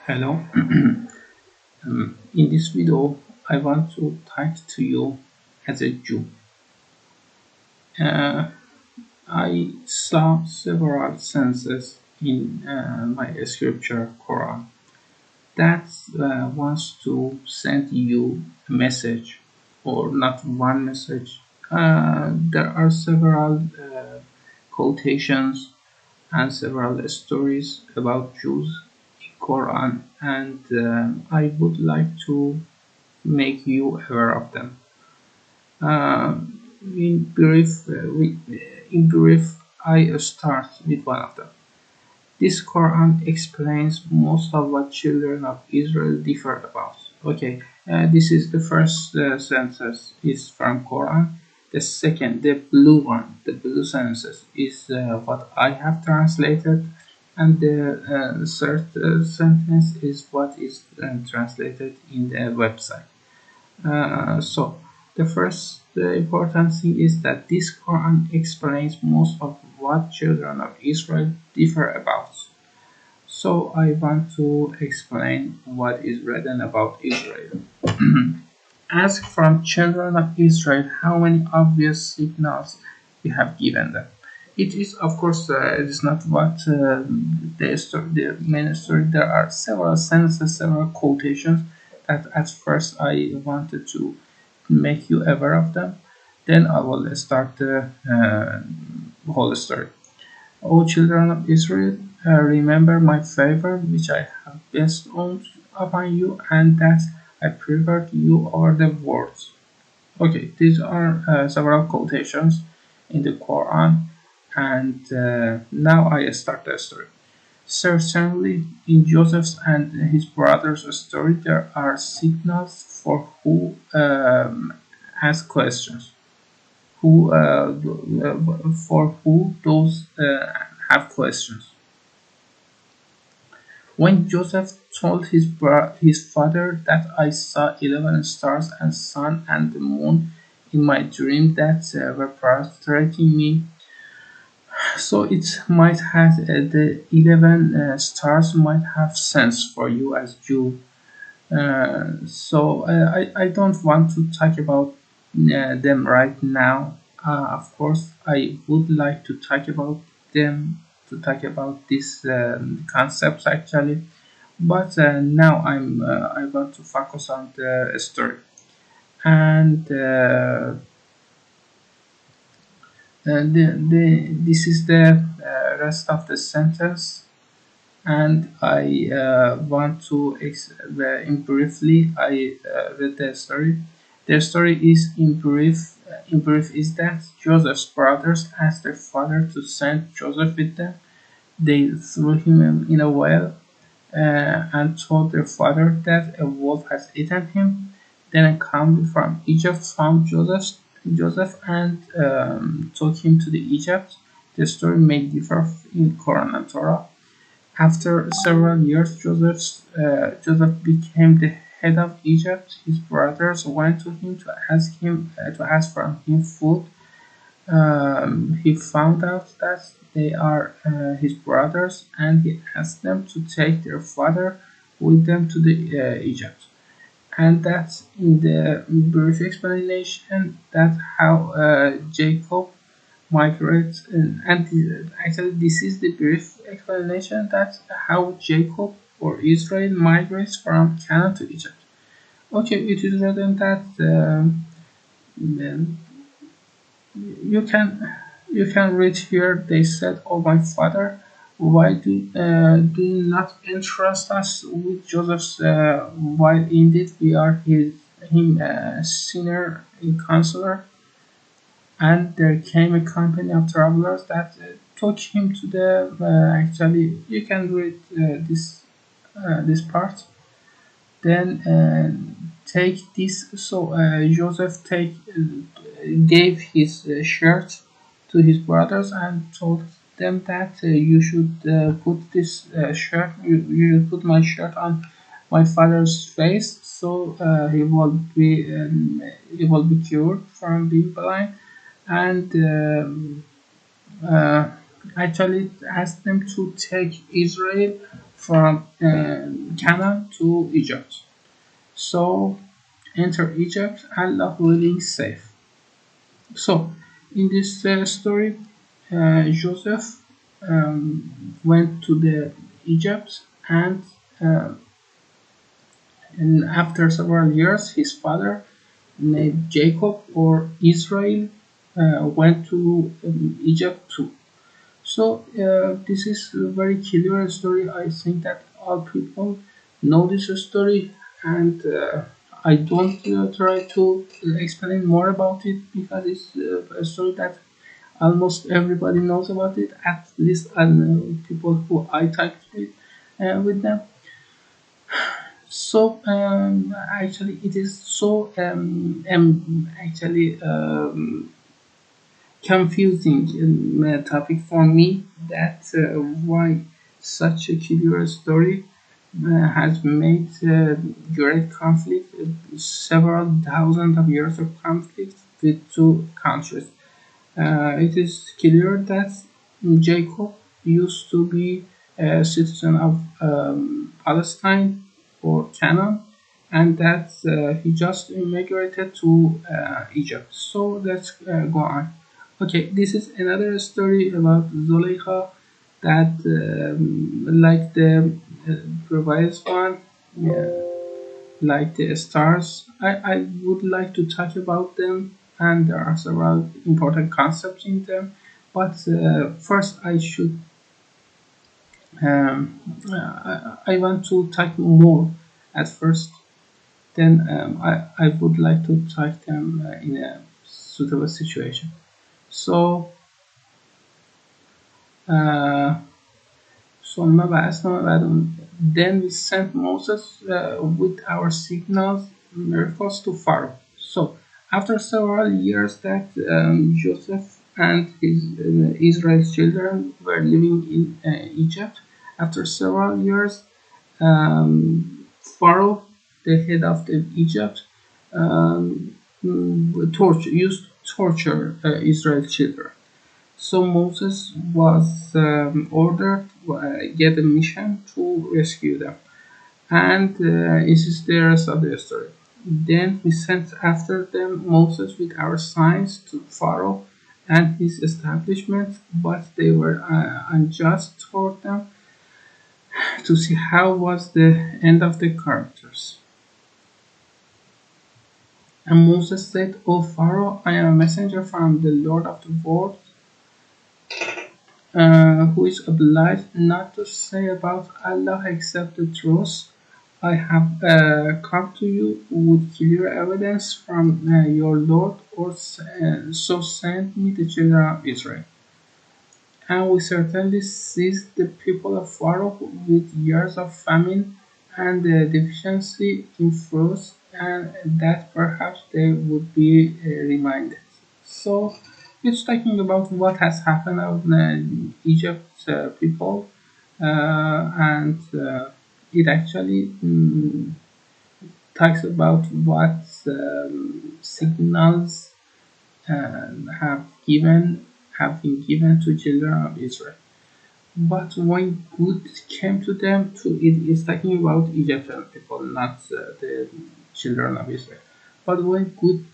Hello. In this video, I want to talk to you as a Jew. Uh, I saw several sentences in my scripture Quran that wants to send you a message, or not one message. There are several quotations and several stories about Jews in Quran, and I would like to make you aware of them. Uh, in brief, I start with one of them. This Quran explains most of what children of Israel differ about. Okay, this is the first sentence is from Quran. The second, the blue one, the blue sentence is what I have translated, and the third sentence is what is translated in the website. So the first important thing is that this Quran explains most of what children of Israel differ about. So I want to explain what is written about Israel. Ask from children of Israel how many obvious signals we have given them. It is, of course, it is not what the main story. There are several sentences, several quotations that at first I wanted to make you aware of them. Then I will start the whole story. O children of Israel, remember my favor which I have bestowed upon you, and that I preferred you over the worlds. Okay, these are several quotations in the Quran, and now I start the story. Certainly, in Joseph's and his brother's story, there are signals for who ask questions, who for who those have questions. When Joseph told his father that I saw 11 stars and sun and the moon in my dream that were prostrating me, so it might have the 11 stars might have sense for you as Jew. I don't want to talk about them right now. Of course, I would like to talk about them, to talk about these concepts actually, but now I want to focus on the story. And this is the rest of the sentence, and I want to in briefly I read the story. The story is in brief. In brief, is that Joseph's brothers asked their father to send Joseph with them. They threw him in a well and told their father that a wolf has eaten him. Then a camel from Egypt found Joseph and took him to the Egypt. The story may differ in Quran and Torah. After several years, Joseph became the head of Egypt. His brothers went to him to ask from him food. He found out that they are his brothers, and he asked them to take their father with them to the Egypt. And that's in the brief explanation that how Jacob migrates, and actually this is the brief explanation that how Jacob or Israel migrates from Canaan to Egypt. Okay, it is written that you can you can read here. They said, "Oh my father, why do you not entrust us with Joseph's while indeed we are him sinner counselor?" And there came a company of travelers that took him to the actually you can read this part. Then take this. So Joseph gave his shirt to his brothers and told them that you should put this shirt. You should put my shirt on my father's face, so he will be cured from being blind. And uh, actually asked them to take Israel from Canaan to Egypt. So enter Egypt, Allah willing safe. So in this story, Joseph went to the Egypt, uh, and after several years, his father named Jacob or Israel went to Egypt too. So this is a very clear story. I think that all people know this story, and I don't try to explain more about it because it's a story that almost everybody knows about it. At least I know people who I talked with them. So actually, it is so actually confusing topic for me that why such a curious story has made great conflict, several thousands of years of conflict with two countries. It is clear that Jacob used to be a citizen of Palestine or Canaan, and that he just immigrated to Egypt. So let's go on. Okay, this is another story about Zuleika that, like the previous one, like the stars, I would like to talk about them, and there are several important concepts in them. But first, I should I want to talk more at first. Then I would like to talk them in a suitable situation. So uh, ثم بعثنا بعدهم. Then we sent Moses with our signals, miracles to Pharaoh. So after several years that Joseph and his Israel's children were living in Egypt, after several years, Pharaoh, the head of the Egypt, used to torture Israel's children. So Moses was ordered to get a mission to rescue them, and this is the rest of the story. Then we sent after them Moses with our signs to Pharaoh and his establishment, but they were unjust toward them to see how was the end of the characters. And Moses said, O Pharaoh, I am a messenger from the Lord of the world, who is obliged not to say about Allah except the truth. I have come to you with clear evidence from your Lord, or so send me the children of Israel. And we certainly seized the people of Pharaoh with years of famine and deficiency in fruits, and that perhaps they would be reminded. So it's talking about what has happened on Egypt's people, and it actually talks about what signals have given have been given to children of Israel. But when good came to them, it is talking about Egyptian people, not the children of Israel. But when good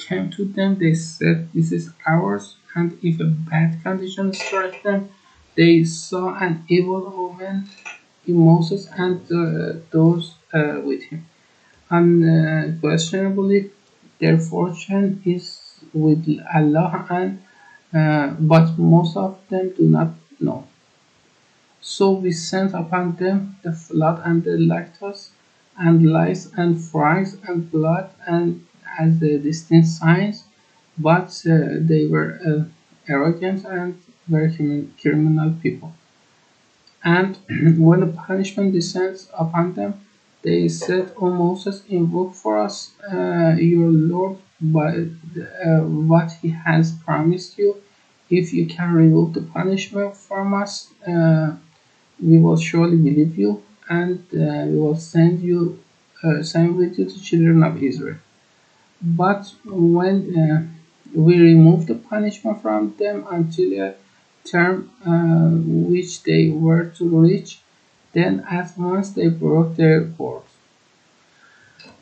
came to them, they said, "This is ours." And if a bad condition struck them, they saw an evil omen in Moses and those with him. Unquestionably, their fortune is with Allah, and but most of them do not know. So we sent upon them the flood and the lactose, and lice and frogs and blood, and as the distinct signs, but they were arrogant and very criminal people. And when the punishment descends upon them, they said, O Moses, invoke for us your Lord by what he has promised you. If you can remove the punishment from us, we will surely believe you, and we will send with you the children of Israel. But when we remove the punishment from them until a term which they were to reach, Then at once they broke their word.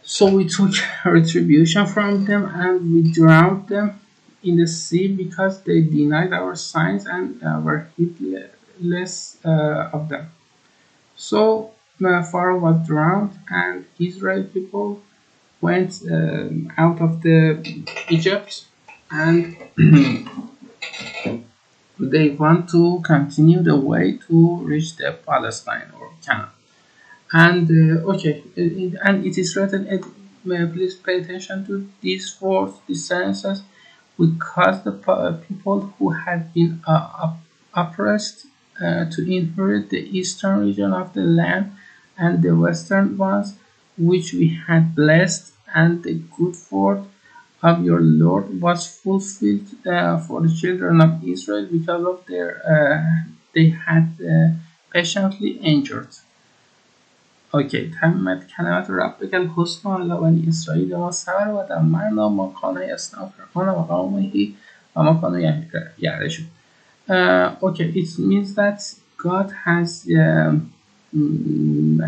So we took retribution from them and we drowned them in the sea because they denied our signs and were heedless of them. So Pharaoh was drowned, and Israel people went out of the Egypt, and they want to continue the way to reach the Palestine or Canaan. And and it is written. Please pay attention to these words, these sentences, because the people who had been oppressed to inherit the eastern region of the land and the western ones, which we had blessed, and the good word of your Lord was fulfilled for the children of Israel because of their they had patiently endured. اوکی تمت کلمات ربک الحسنى على بني إسرائيل وما صبر ودمرنا ما كان يصنع فرعون وقومه وما كانوا يعرشون. Okay, it means that God has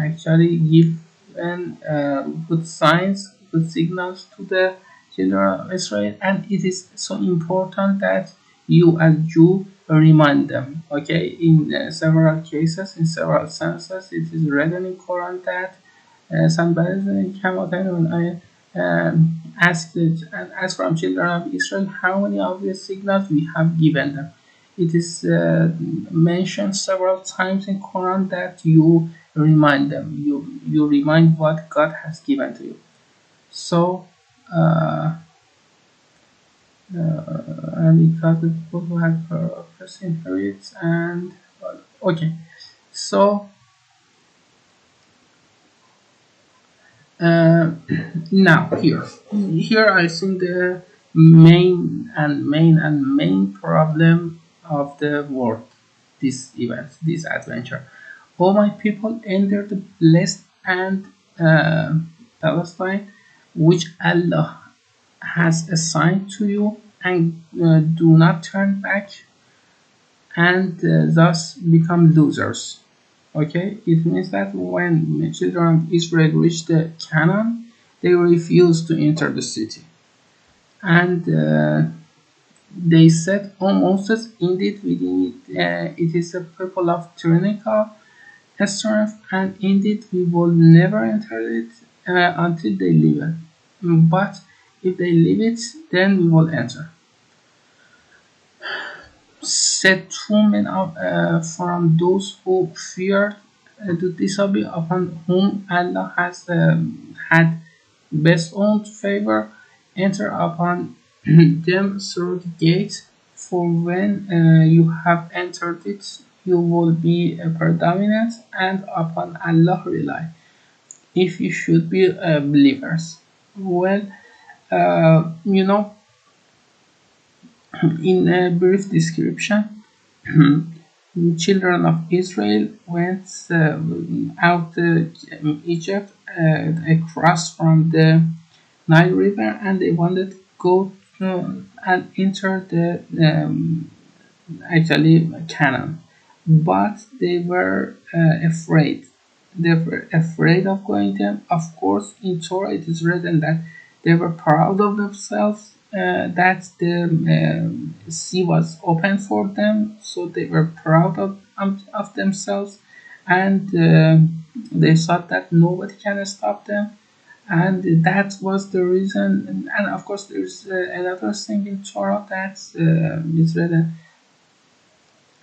actually given good signs, good signals to the children of Israel, and it is so important that you as Jew remind them. Okay, in several cases, in several senses, it is written in Quran that somebody came out and I asked it and asked from children of Israel how many of the signals we have given them. It is mentioned several times in Quran that you remind them. You remind what God has given to you. So. And because the people who have oppressed inherits and okay, so now here I think the main problem of the world, this event, this adventure. Oh my people, enter the blessed and Palestine, which Allah has assigned to you, and do not turn back and thus become losers. Okay, it means that when the children of Israel reached the Canaan, they refused to enter the city, and they said, "Oh Moses, indeed it is a people of tyrannical strength, and indeed we will never enter it until they leave it. But if they leave it, then we will enter." Said two men from those who feared to disobey, upon whom Allah has had bestowed favor, enter upon them through the gate, for when you have entered it, you will be predominant, and upon Allah rely, if you should be believers. Well, in a brief description, children of Israel went out Egypt across from the Nile River, and they wanted to go and enter the actually Canaan, but they were afraid. They were afraid of going there. Of course, in Torah it is written that they were proud of themselves, that the sea was open for them, so they were proud of themselves, and they thought that nobody can stop them, and that was the reason. And of course, there's another thing in Torah that is written.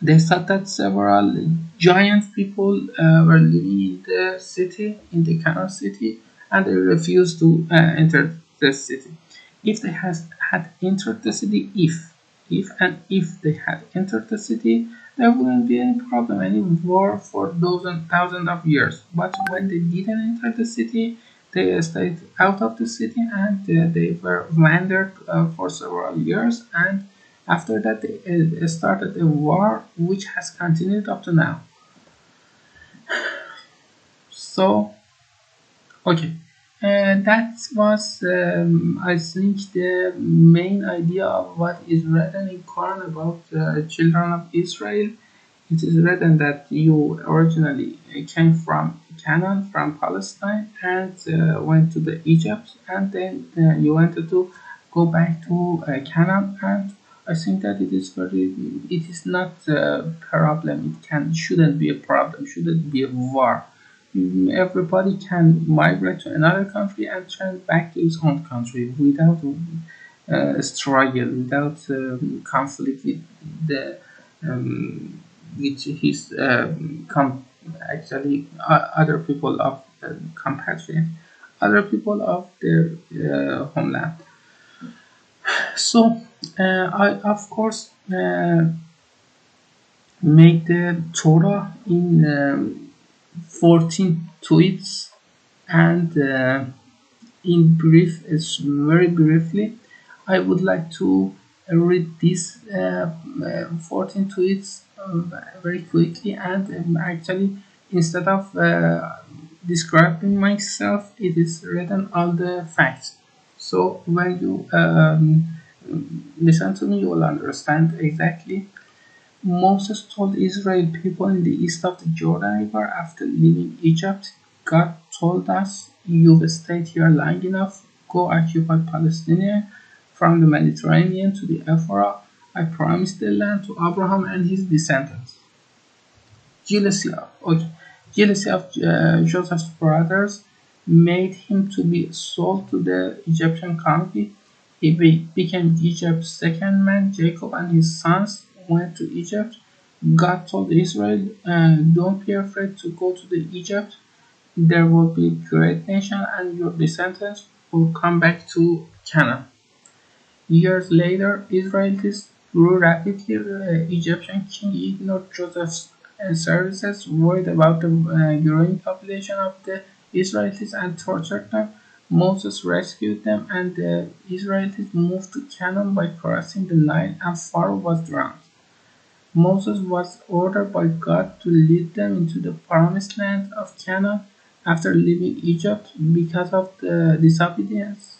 They thought that several giant people were living in the city, in the Canaan city, and they refused to enter the city. If they had entered the city, if they had entered the city, there wouldn't be any problem, any war for thousands of years. But when they didn't enter the city, they stayed out of the city, and they were wandered for several years, and after that they started a war which has continued up to now. So okay, that was I think the main idea of what is written in Quran about children of Israel it is written that you originally came from Canaan, from Palestine, and went to the Egypt, and then you wanted to go back to Canaan. And I think that it is not a problem. Shouldn't be a problem. Shouldn't be a war. Everybody can migrate to another country and turn back to his own country without struggle, without conflict with the with his actually other people of compatriot, other people of their homeland. So I of course make the Torah in 14 tweets, and in brief, it's very briefly, I would like to read these 14 tweets very quickly, and actually, instead of describing myself, it is written all the facts. So when you listen to me, you will understand exactly. Moses told Israel people in the east of the Jordan River after leaving Egypt, God told us, you've stayed here long enough, go occupy Palestine from the Mediterranean to the Euphrates. I promised the land to Abraham and his descendants. Okay, jealousy of Joseph's brothers made him to be sold to the Egyptian convict. He became Egypt's second man. Jacob and his sons went to Egypt. God told Israel, don't be afraid to go to the Egypt. There will be a great nation and your descendants will come back to Canaan. Years later, Israelis grew rapidly. The Egyptian king ignored Joseph's services, worried about the growing population of the Israelis, and tortured them. Moses rescued them, and the Israelis moved to Canaan by crossing the Nile, and Pharaoh was drowned. Moses was ordered by God to lead them into the promised land of Canaan after leaving Egypt. Because of the disobedience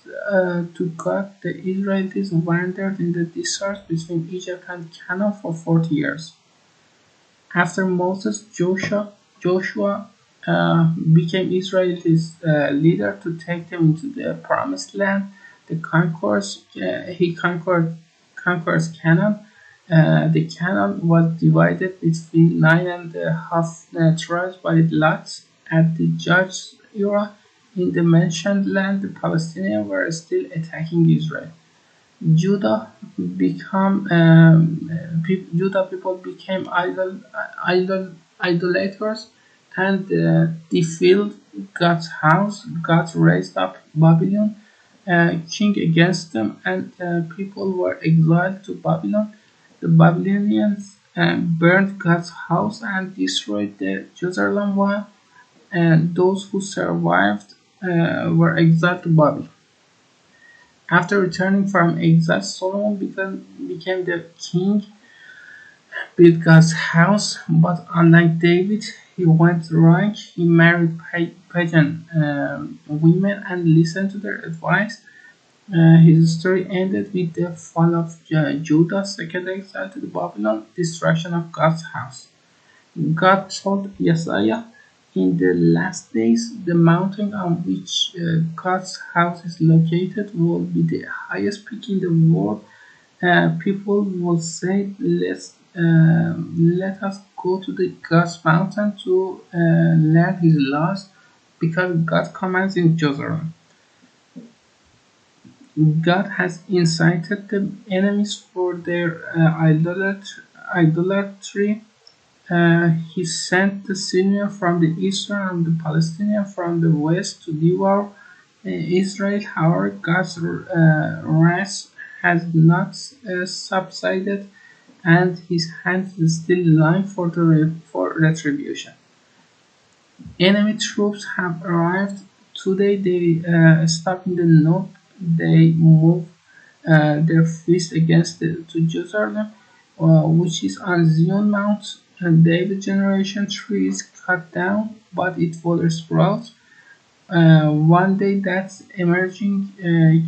to God, the Israelites wandered in the desert between Egypt and Canaan for 40 years. After Moses, Joshua became Israel's leader to take them into the promised land. He conquers Canaan. The Canaan was divided between 9.5 tribes by lots. At the Judges era, in the mentioned land, the Palestinians were still attacking Israel. Judah Judah people became idolaters and defiled God's house. God raised up Babylon king against them, and people were exiled to Babylon. The Babylonians burned God's house and destroyed the Jerusalem wall, and those who survived were exiled to Babylon. After returning from exile, Solomon became the king, built God's house, but unlike David, he went wrong. He married pagan women and listened to their advice. His story ended with the fall of Judah, second exile to the Babylon, destruction of God's house. God told Isaiah, in the last days, the mountain on which God's house is located will be the highest peak in the world. People will say, let us go to the God's mountain to learn his laws, because God commands in Jerusalem. God has incited the enemies for their idolatry. He sent the Syrian from the east and the Palestinian from the west to devour Israel. However, God's wrath has not subsided, and his hand is still lying for retribution. Enemy troops have arrived. Today they stop in the north. They move their fist against to Jerusalem, which is on Zion Mount. And David generation tree is cut down, but it will sprout. One day that emerging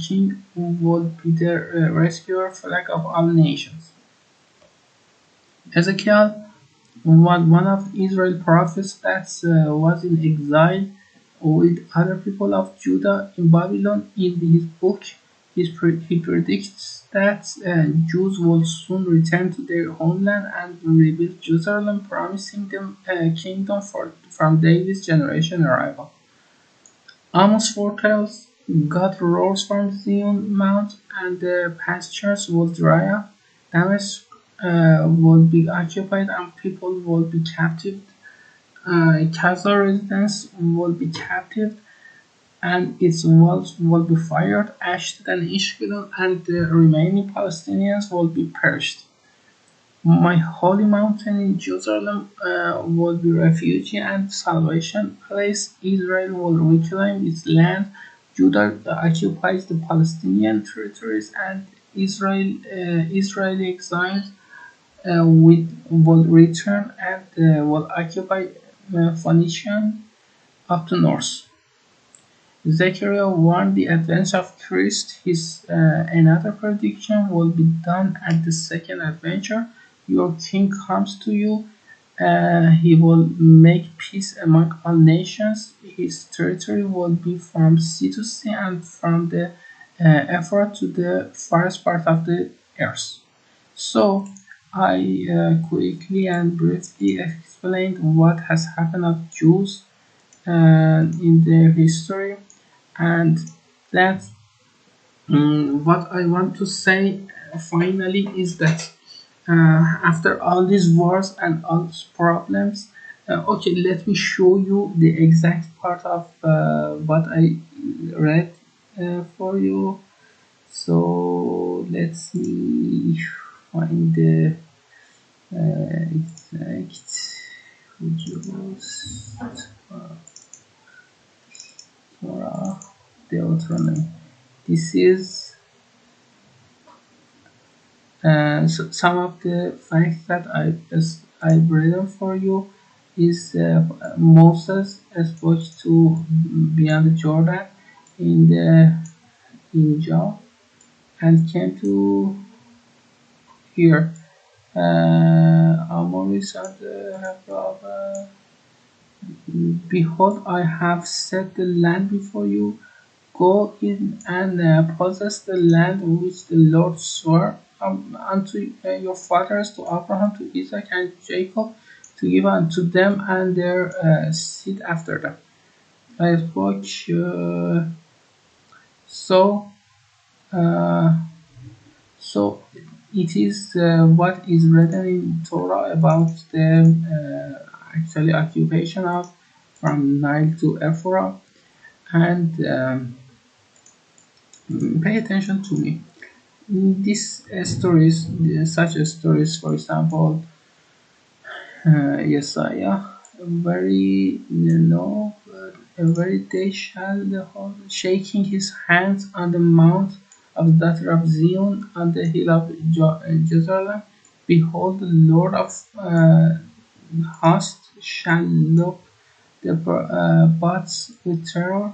king will be the rescuer flag of all nations. Ezekiel one of Israel prophets that was in exile with other people of Judah in Babylon. In his book, he predicts that Jews will soon return to their homeland and rebuild Jerusalem, promising them a kingdom from David's generation arrival. Amos foretells God roars from Zion Mount, and the pastures will dry up. Damascus will be occupied, and people will be captive. Castle residents will be captive, and its walls will be fired. Ashdod and Ishkelon and the remaining Palestinians will be perished. My holy mountain in Jerusalem will be refuge and salvation place. Israel will reclaim its land. Judah occupies the Palestinian territories, and Israeli exiles will return and will occupy Phoenician up to north. Zechariah warned the advance of Christ. His another prediction will be done at the second adventure. Your king comes to you. He will make peace among all nations. His territory will be from sea to sea and from the effort to the farthest part of the earth. So I quickly and briefly explained what has happened of Jews in their history, and that what I want to say finally is that after all these wars and all these problems, okay, let me show you the exact part of what I read for you. So let me find the exact Jews, Torah, Deuteronomy. This is some of the facts that I've written for you. Is Moses spoke to beyond the Jordan in the in John and came to here. Amoris and behold, I have set the land before you. Go in and possess the land which the Lord swore unto your fathers, to Abraham, to Isaac, and Jacob, to give unto them and their seed after them. I spoke so. Uh, so it is what is written in Torah about the actually occupation of from Nile to Ephraim, and pay attention to me. These stories, such as stories, for example, Yesaya, very every day shall the whole shaking his hands on the mount of the daughter of Zion, on the hill of Jerusalem. Behold, the Lord of hosts shall look the bots with terror.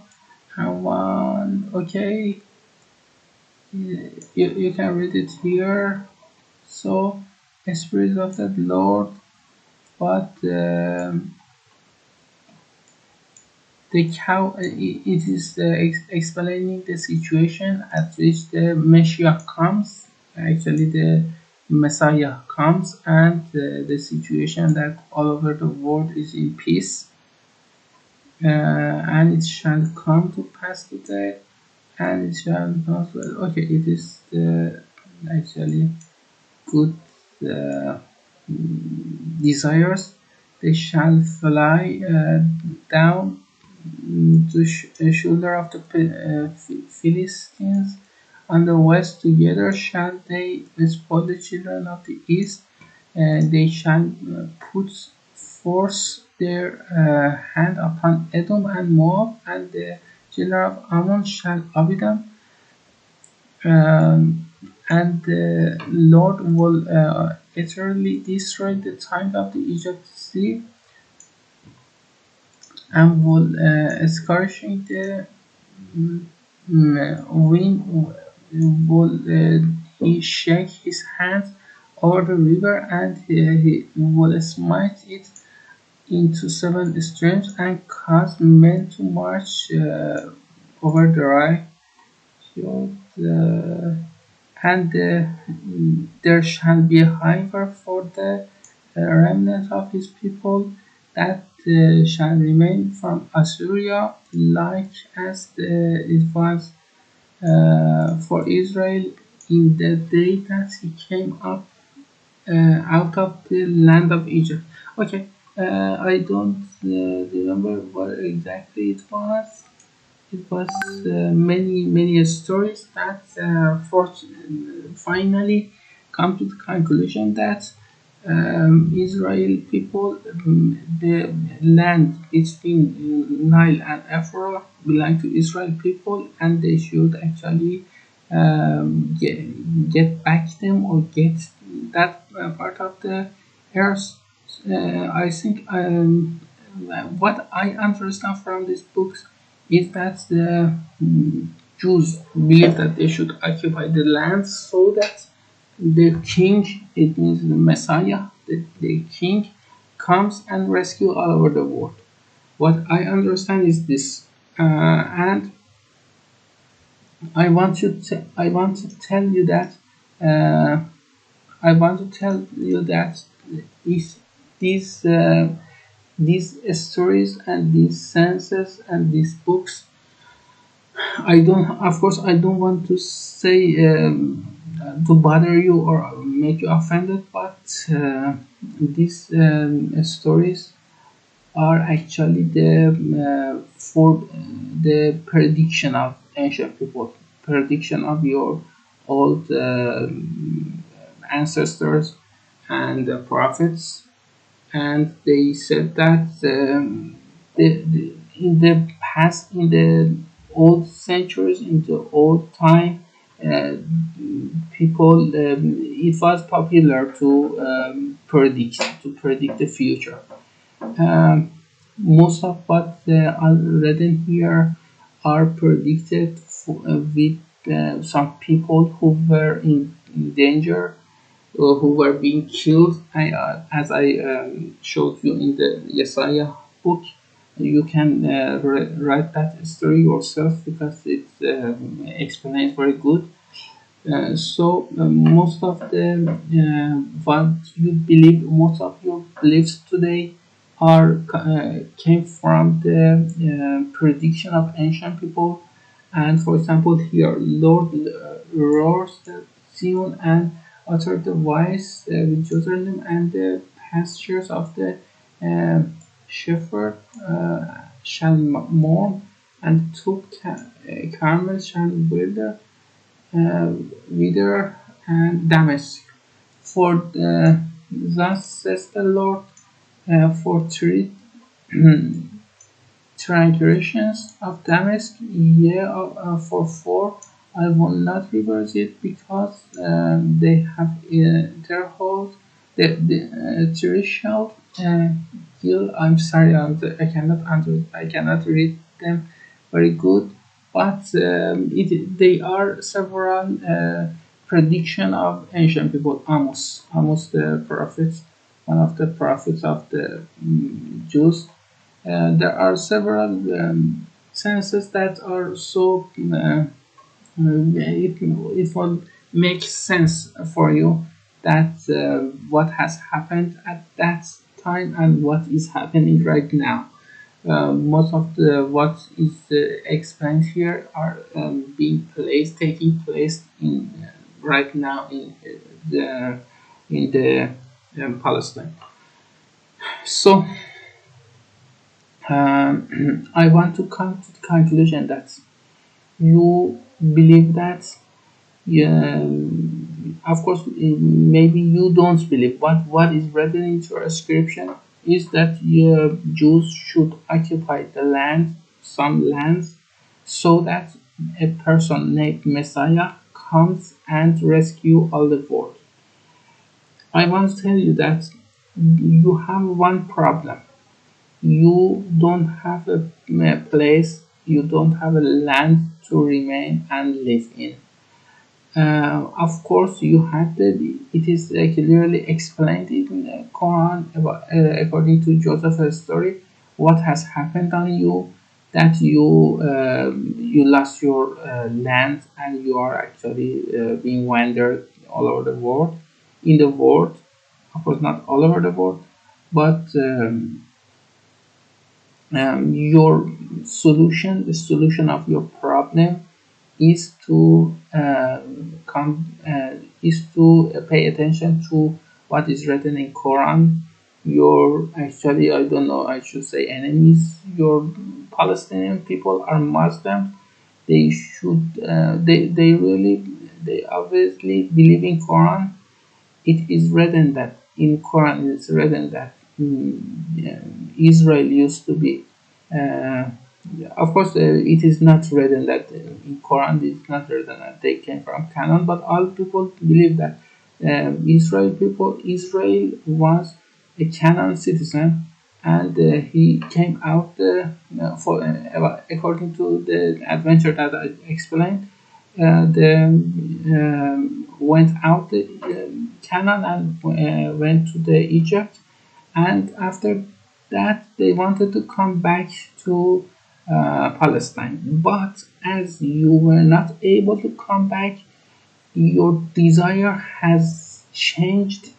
And one, okay, you can read it here. So, Spirit of the Lord, but the cow, it is explaining the situation at which the Messiah comes, actually the Messiah comes, and the situation that all over the world is in peace, and it shall come to pass today, and it shall not. Okay, it is actually good desires. They shall fly down to the shoulder of the Philistines. On the west together shall they spoil the children of the east. They shall put forth their hand upon Edom and Moab, and the children of Ammon shall obey them. And the Lord will utterly destroy the tongue of the Egyptian and will scourging the wind will he shake his hands over the river, and he will smite it into seven streams and cause men to march over the Rhine. And there shall be a highway for the remnant of his people that shall remain from Assyria, like as it was for Israel in the day that he came up out of the land of Egypt. Okay, I don't remember what exactly it was. It was many stories that finally come to the conclusion that Israel people, the land between Nile and Euphrates belong to Israel people, and they should actually get back them or get that part of the earth. I think what I understand from these books is that the Jews believe that they should occupy the land so that the king, it means the Messiah, the king, comes and rescue all over the world. What I understand is this, and I want to tell you that uh, I want to tell you that is these these stories and these senses and these books. I don't, of course, I don't want to say to bother you or make you offended, but these stories are actually the prediction of ancient people, prediction of your old ancestors and prophets, and they said that in the past, in the old centuries, in the old time, uh, people it was popular to predict the future. Um, Most of what are written here are predicted with some people who were in danger, who were being killed. As I showed you in the Yesaya book, you can write that story yourself because it explains very good. Most of the what you believe, most of your beliefs today are came from the prediction of ancient people. And for example, here, Lord roars the Zion and uttered the voice with Jerusalem, and the pastures of the shepherd shall mourn, and two camels shall wither and Damascus. For thus says the Lord, for three transgressions of Damascus, yea, for four, I will not reverse it, because they have their hold the threshold hill. I'm sorry, I cannot read them very good, but they are several prediction of ancient people. Amos the prophet, one of the prophets of the Jews. There are several senses that are so it will make sense for you that what has happened at that time and what is happening right now. Most of the what is explained here are taking place in right now the in the Palestine. So I want to come to the conclusion that you believe that, yeah, of course, maybe you don't believe, but what is written into your scripture is that Jews should occupy the land, some lands, so that a person named Messiah comes and rescue all the world. I want to tell you that you have one problem. You don't have a place, you don't have a land to remain and live in. Of course, you had it is clearly explained in the Quran about, according to Joseph's story, what has happened on you, that you lost your land and you are actually being wandered all over the world, in the world, of course not all over the world, but your solution, the solution of your problem is to pay attention to what is written in Quran. Your actually, I don't know, I should say enemies. Your Palestinian people are Muslims. They should they obviously believe in Quran. It is written that in Quran it's written that Israel used to be. Uh, of course, it is not written that in Quran it's not written that they came from Canaan, but all people believe that Israel was a Canaan citizen, and he came out according to the adventure that I explained. Went out the Canaan and went to the Egypt, and after that they wanted to come back to Palestine. But as you were not able to come back, your desire has been changed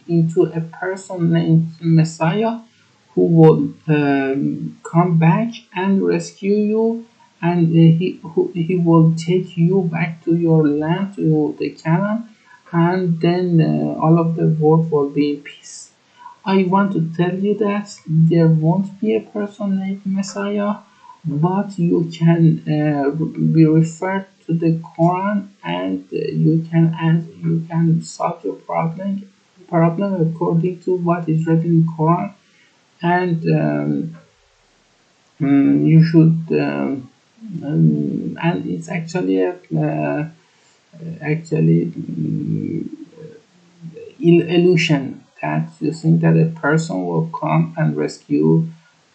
into a person named Messiah, who will come back and rescue you, and he will take you back to your land, to the Canaan, and then all of the world will be in peace. I want to tell you that there won't be a person named Messiah, but you can be referred to the Quran, and you can solve your problem according to what is written in Quran, and you should and it's actually a actually illusion that you think that a person will come and rescue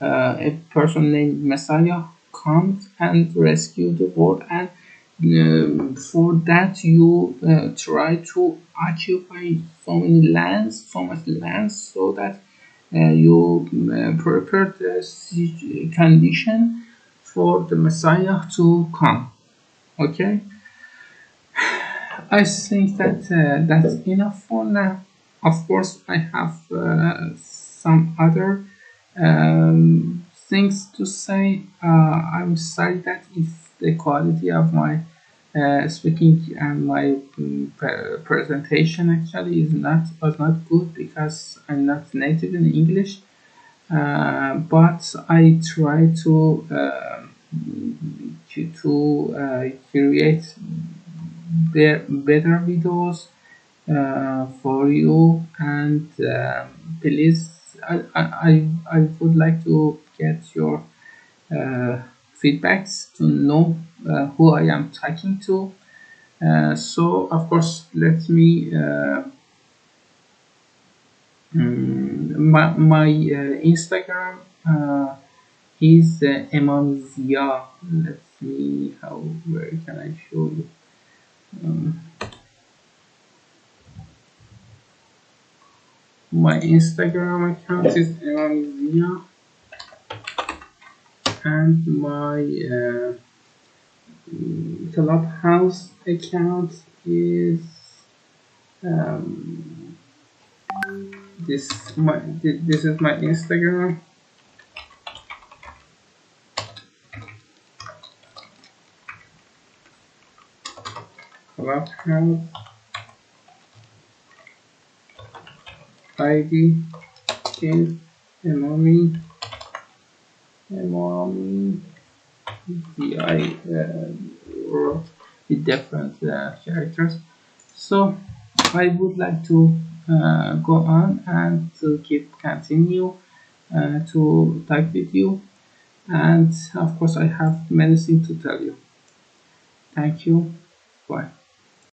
a person named Messiah comes and rescue the world, and for that you try to occupy so much lands, so that you prepare the condition for the Messiah to come. Okay, I think that that's enough for now. Of course, I have some other things to say. I'm sorry that if the quality of my speaking and my presentation actually was not good, because I'm not native in English. But I try to create better videos for you, and please, I would like to get your feedbacks to know who I am talking to. So of course, let me my Instagram is Imam Zia. Let's see where can I show you. Um, my Instagram account is Imam Zia, and my Clubhouse account is um, this is my Instagram. Clubhouse ID is Emami DI with different characters. So I would like to go on and to continue to talk with you, and of course I have many things to tell you. Thank you. Bye.